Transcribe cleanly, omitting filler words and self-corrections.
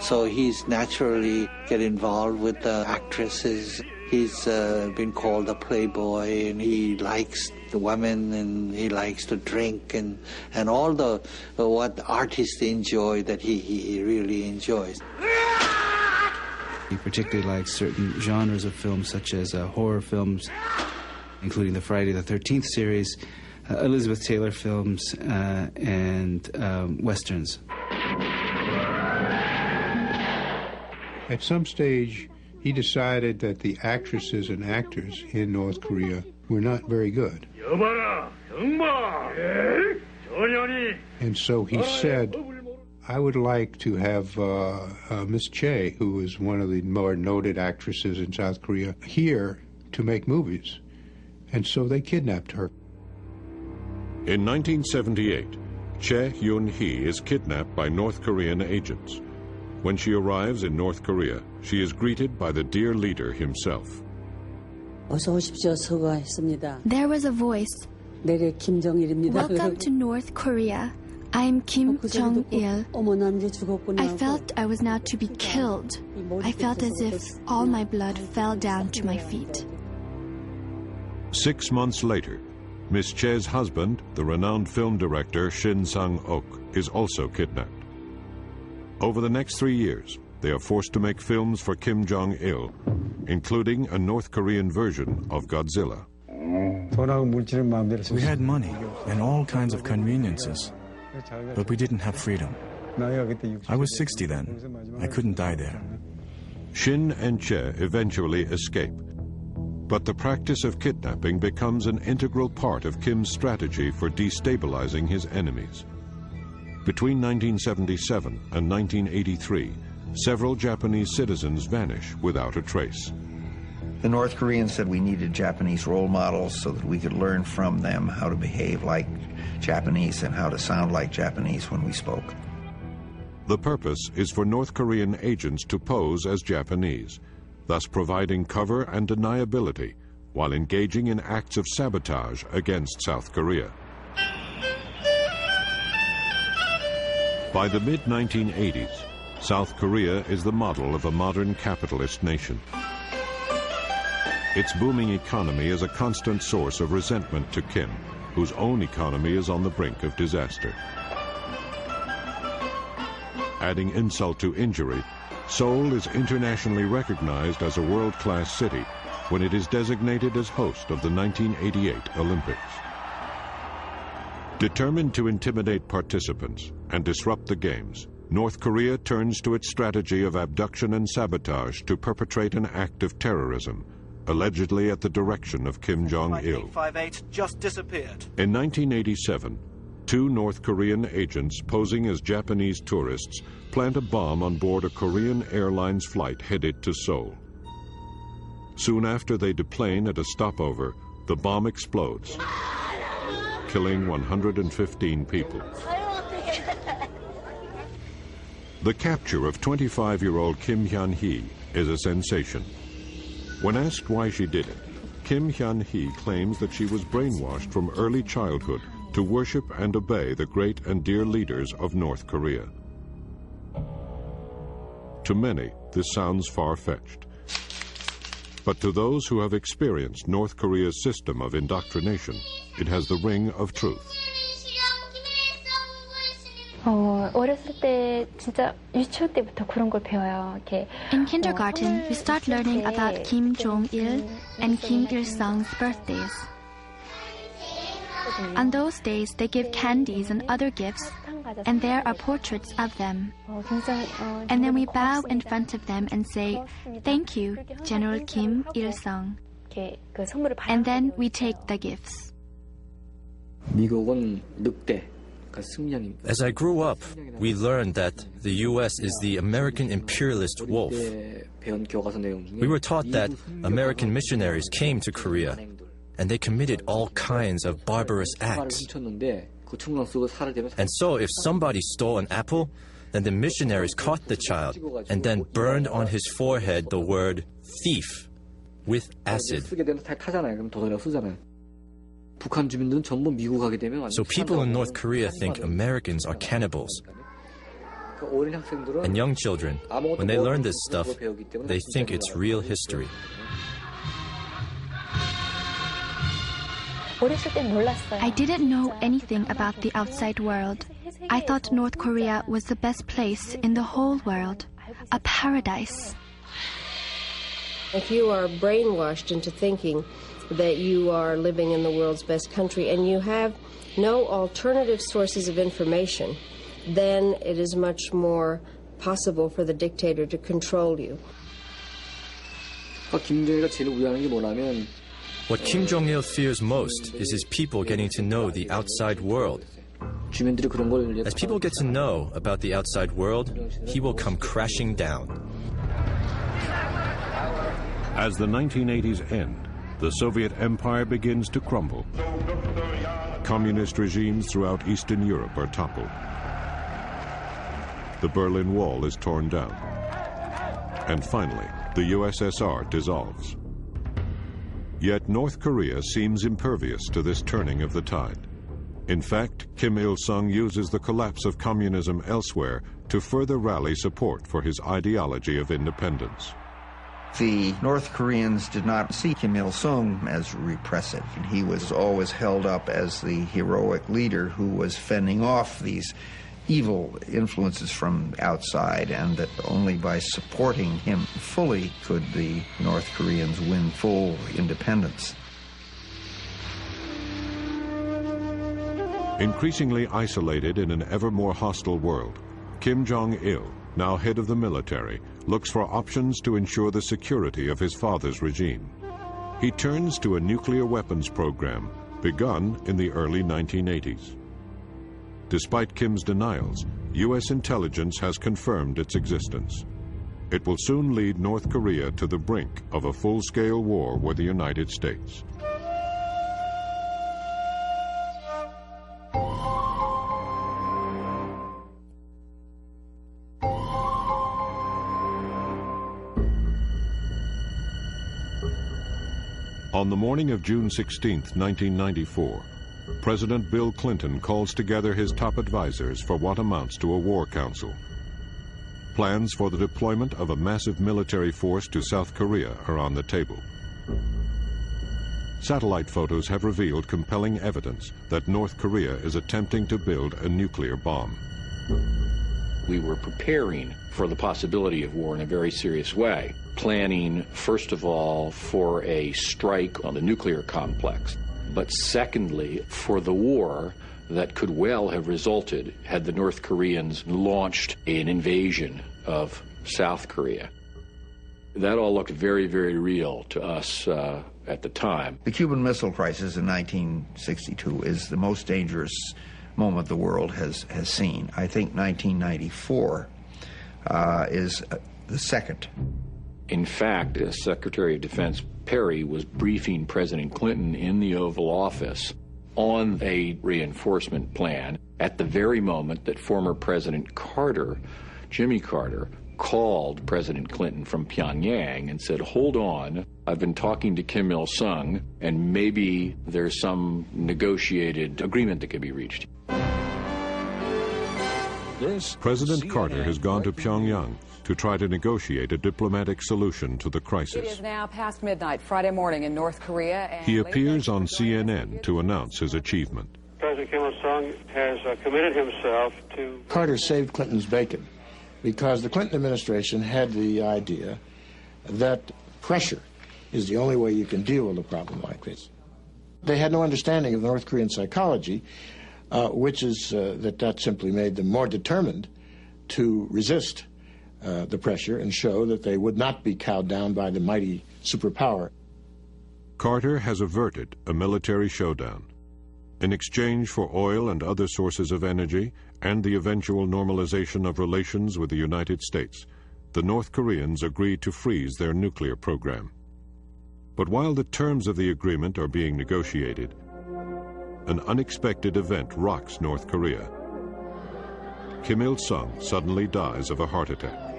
So he's naturally get involved with the actresses. He's been called a playboy, and he likes the women, and he likes to drink, and all the what artists enjoy that he really enjoys. He particularly likes certain genres of films, such as horror films, including the Friday the 13th series, Elizabeth Taylor films, and westerns. At some stage, he decided that the actresses and actors in North Korea were not very good. And so he said, I would like to have Miss Chae, who is one of the more noted actresses in South Korea, here to make movies. And so they kidnapped her. In 1978, Chae Yoon-hee is kidnapped by North Korean agents. When she arrives in North Korea, she is greeted by the dear leader himself. There was a voice. Welcome to North Korea. I am Kim Jong-il. I felt I was now to be killed. I felt as if all my blood fell down to my feet. 6 months later, Miss Chae's husband, the renowned film director Shin Sang-ok, is also kidnapped. Over the next 3 years, they are forced to make films for Kim Jong-il, including a North Korean version of Godzilla. We had money and all kinds of conveniences, but we didn't have freedom. I was 60 then. I couldn't die there. Shin and Chae eventually escape, but the practice of kidnapping becomes an integral part of Kim's strategy for destabilizing his enemies. Between 1977 and 1983, several Japanese citizens vanish without a trace. The North Koreans said we needed Japanese role models so that we could learn from them how to behave like Japanese and how to sound like Japanese when we spoke. The purpose is for North Korean agents to pose as Japanese, thus providing cover and deniability while engaging in acts of sabotage against South Korea. By the mid-1980s, South Korea is the model of a modern capitalist nation. Its booming economy is a constant source of resentment to Kim, whose own economy is on the brink of disaster. Adding insult to injury, Seoul is internationally recognized as a world-class city when it is designated as host of the 1988 Olympics. Determined to intimidate participants and disrupt the Games, North Korea turns to its strategy of abduction and sabotage to perpetrate an act of terrorism, allegedly at the direction of Kim Jong-il. Just disappeared. In 1987, 2 North Korean agents posing as Japanese tourists plant a bomb on board a Korean Airlines flight headed to Seoul. Soon after they deplane at a stopover, the bomb explodes, killing 115 people. The capture of 25-year-old Kim Hyun-hee is a sensation. When asked why she did it, Kim Hyun-hee claims that she was brainwashed from early childhood to worship and obey the great and dear leaders of North Korea. To many, this sounds far-fetched. But to those who have experienced North Korea's system of indoctrination, it has the ring of truth. 어렸을 때 진짜 유치원 때부터 그런 걸 배워요. In kindergarten, we start learning about Kim Jong-il and Kim Il-sung's birthdays. On those days, they give candies and other gifts, and there are portraits of them. And then we bow in front of them and say, "Thank you, General Kim Il-sung." And then we take the gifts. 미국은 늑대. As I grew up, we learned that the U.S. is the American imperialist wolf. We were taught that American missionaries came to Korea and they committed all kinds of barbarous acts. And so if somebody stole an apple, then the missionaries caught the child and then burned on his forehead the word thief with acid. So people in North Korea think Americans are cannibals. And young children, when they learn this stuff, they think it's real history. I didn't know anything about the outside world. I thought North Korea was the best place in the whole world, a paradise. If you are brainwashed into thinking that you are living in the world's best country and you have no alternative sources of information, then it is much more possible for the dictator to control you. What Kim Jong-il fears most is his people getting to know the outside world. As people get to know about the outside world, he will come crashing down. As the 1980s end, the Soviet Empire begins to crumble. Communist regimes throughout Eastern Europe are toppled. The Berlin Wall is torn down. And finally, the USSR dissolves. Yet North Korea seems impervious to this turning of the tide. In fact, Kim Il-sung uses the collapse of communism elsewhere to further rally support for his ideology of independence. The North Koreans did not see Kim Il-sung as repressive. He was always held up as the heroic leader who was fending off these evil influences from outside, and that only by supporting him fully could the North Koreans win full independence. Increasingly isolated in an ever more hostile world, Kim Jong-il, now head of the military, looks for options to ensure the security of his father's regime. He turns to a nuclear weapons program begun in the early 1980s. Despite Kim's denials, U.S. intelligence has confirmed its existence. It will soon lead North Korea to the brink of a full-scale war with the United States. On the morning of June 16, 1994, President Bill Clinton calls together his top advisors for what amounts to a war council. Plans for the deployment of a massive military force to South Korea are on the table. Satellite photos have revealed compelling evidence that North Korea is attempting to build a nuclear bomb. We were preparing for the possibility of war in a very serious way, planning, first of all, for a strike on the nuclear complex, but secondly, for the war that could well have resulted had the North Koreans launched an invasion of South Korea. That all looked very, very real to us at the time. The Cuban Missile Crisis in 1962 is the most dangerous moment the world has seen. I think 1994 is the second. In fact, Secretary of Defense Perry was briefing President Clinton in the Oval Office on a reinforcement plan at the very moment that former President Carter, Jimmy Carter, called President Clinton from Pyongyang and said, "Hold on, I've been talking to Kim Il-sung, and maybe there's some negotiated agreement that can be reached." President Carter has gone to Pyongyang to try to negotiate a diplomatic solution to the crisis. It is now past midnight Friday morning in North Korea. And he appears on CNN to announce his achievement. President Kim Il-sung has committed himself to... Carter saved Clinton's bacon because the Clinton administration had the idea that pressure is the only way you can deal with a problem like this. They had no understanding of North Korean psychology, which is that simply made them more determined to resist the pressure and show that they would not be cowed down by the mighty superpower. Carter has averted a military showdown. In exchange for oil and other sources of energy and the eventual normalization of relations with the United States, the North Koreans agreed to freeze their nuclear program. But while the terms of the agreement are being negotiated, an unexpected event rocks North Korea. Kim Il-sung suddenly dies of a heart attack.